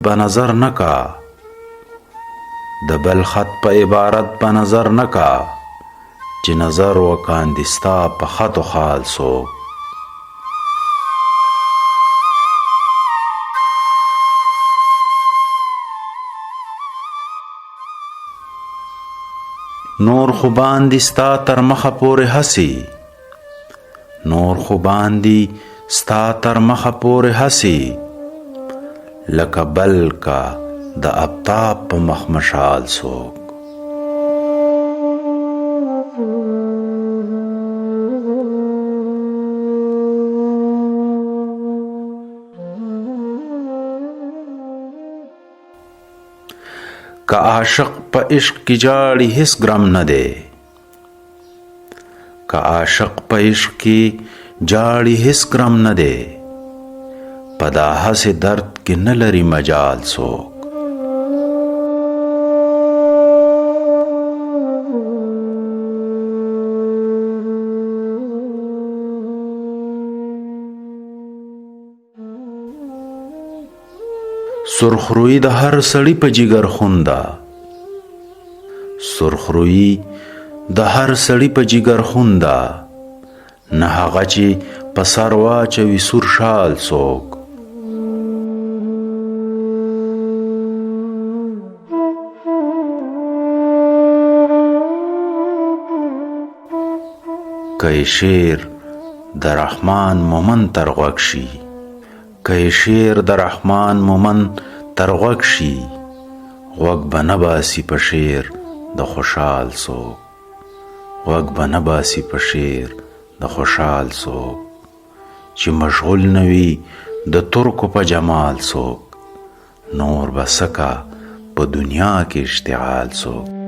په نظر نکا د بل خط په عبارت په نظر نکا چې نظر وکاندي ستا په خط و خال څوک نور خو باندې ستا تر مخه پورې هسي نور خو باندې ستا تر مخه پورې هسي لکه بل کا د آفتاب په مخ مشال څوک که عاشق په عشق کې جاړي هیڅ ګرم نه دی که عاشق په عشق کې جاړي هیڅ ګرم نه دی په دا هسې درد کې نه لري مجال څوک سرخرویی د هر سړي په جګر خونده سرخرویی د هر سړي په جګر خونده نه هغه چې په سر واچوي سور شال څوک که شعر د رحمان مومن تر غوږ شي که شعر د رحمان مومن تر غوږ شي غوږ به نه باسي په شعر د خوشحال څوک غوږ به نه باسي په شعر د خوشحال څوک چې مشغول نه وي د ترکو په جمال څوک نور به سکه په دنیا کې اشتعال څوک